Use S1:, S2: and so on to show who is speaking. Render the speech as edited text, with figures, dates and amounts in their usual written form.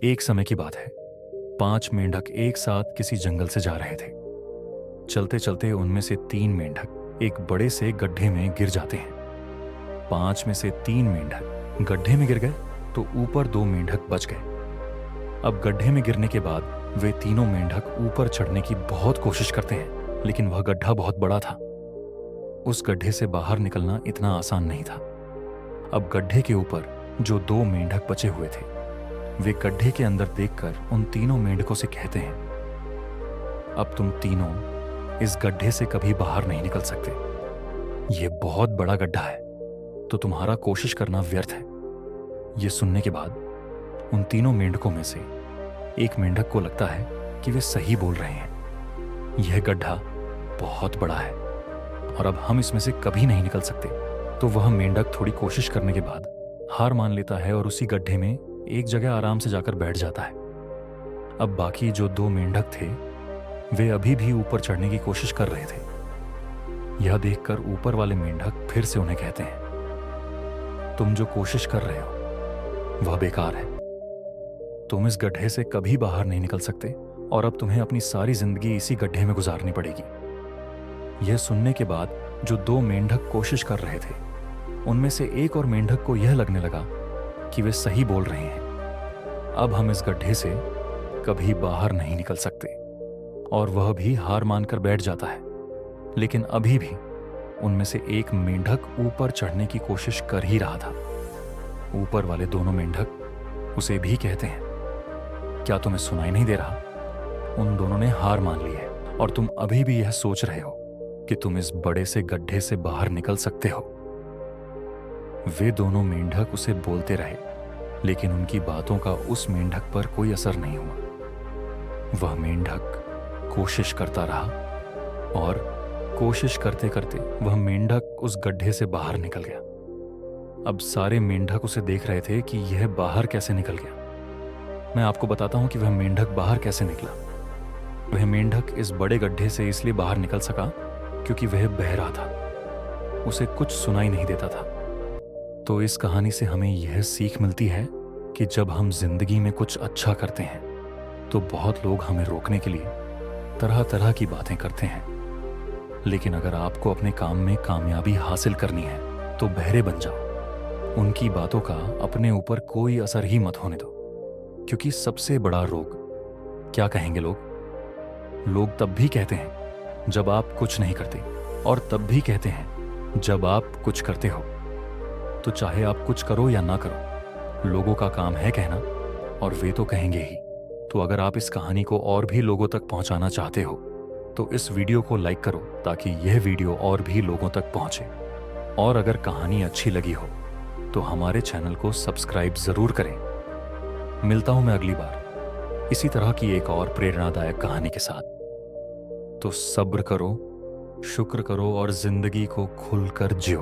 S1: एक समय की बात है। 5 मेंढक एक साथ किसी जंगल से जा रहे थे। चलते चलते उनमें से 3 मेंढक एक बड़े से गड्ढे में गिर जाते हैं। 5 में से 3 मेंढक गड्ढे में गिर गए तो ऊपर 2 मेंढक बच गए। अब गड्ढे में गिरने के बाद वे तीनों मेंढक ऊपर चढ़ने की बहुत कोशिश करते हैं, लेकिन वह गड्ढा बहुत बड़ा था। उस गड्ढे से बाहर निकलना इतना आसान नहीं था। अब गड्ढे के ऊपर जो 2 मेंढक बचे हुए थे, वे गड्ढे के अंदर देखकर उन तीनों मेंढकों से कहते हैं, अब तुम तीनों इस गड्ढे से कभी बाहर नहीं निकल सकते। यह बहुत बड़ा गड्ढा है, तो तुम्हारा कोशिश करना व्यर्थ है। यह सुनने के बाद उन तीनों मेंढकों में से एक मेंढक को लगता है कि वे सही बोल रहे हैं। यह गड्ढा बहुत बड़ा है और अब हम इसमें से कभी नहीं निकल सकते। तो वह मेंढक थोड़ी कोशिश करने के बाद हार मान लेता है और उसी गड्ढे में एक जगह आराम से जाकर बैठ जाता है। अब बाकी जो 2 मेंढक थे, वे अभी भी ऊपर चढ़ने की कोशिश कर रहे थे। यह देखकर ऊपर वाले मेंढक फिर से उन्हें कहते हैं, तुम जो कोशिश कर रहे हो वह बेकार है। तुम इस गड्ढे से कभी बाहर नहीं निकल सकते और अब तुम्हें अपनी सारी जिंदगी इसी गड्ढे में गुजारनी पड़ेगी। यह सुनने के बाद जो 2 मेंढक कोशिश कर रहे थे, उनमें से एक और मेंढक को यह लगने लगा कि वे सही बोल रहे हैं। अब हम इस गड्ढे से कभी बाहर नहीं निकल सकते, और वह भी हार मानकर बैठ जाता है। लेकिन अभी भी उनमें से एक मेंढक ऊपर चढ़ने की कोशिश कर ही रहा था। ऊपर वाले दोनों मेंढक उसे भी कहते हैं, क्या तुम्हें सुनाई नहीं दे रहा? उन दोनों ने हार मान ली है और तुम अभी भी यह सोच रहे हो कि तुम इस बड़े से गड्ढे से बाहर निकल सकते हो। वे दोनों मेंढक उसे बोलते रहे, लेकिन उनकी बातों का उस मेंढक पर कोई असर नहीं हुआ। वह मेंढक कोशिश करता रहा और कोशिश करते करते वह मेंढक उस गड्ढे से बाहर निकल गया। अब सारे मेंढक उसे देख रहे थे कि यह बाहर कैसे निकल गया। मैं आपको बताता हूं कि वह मेंढक बाहर कैसे निकला। वह मेंढक इस बड़े गड्ढे से इसलिए बाहर निकल सका क्योंकि वह बह रहा था, उसे कुछ सुनाई नहीं देता था। तो इस कहानी से हमें यह सीख मिलती है कि जब हम जिंदगी में कुछ अच्छा करते हैं तो बहुत लोग हमें रोकने के लिए तरह तरह की बातें करते हैं। लेकिन अगर आपको अपने काम में कामयाबी हासिल करनी है तो बहरे बन जाओ। उनकी बातों का अपने ऊपर कोई असर ही मत होने दो, क्योंकि सबसे बड़ा रोग क्या कहेंगे लोग तब भी कहते हैं जब आप कुछ नहीं करते, और तब भी कहते हैं जब आप कुछ करते हो। तो चाहे आप कुछ करो या ना करो, लोगों का काम है कहना, और वे तो कहेंगे ही। तो अगर आप इस कहानी को और भी लोगों तक पहुंचाना चाहते हो तो इस वीडियो को लाइक करो ताकि यह वीडियो और भी लोगों तक पहुंचे। और अगर कहानी अच्छी लगी हो तो हमारे चैनल को सब्सक्राइब जरूर करें। मिलता हूं मैं अगली बार इसी तरह की एक और प्रेरणादायक कहानी के साथ। तो सब्र करो, शुक्र करो और जिंदगी को खुलकर जियो।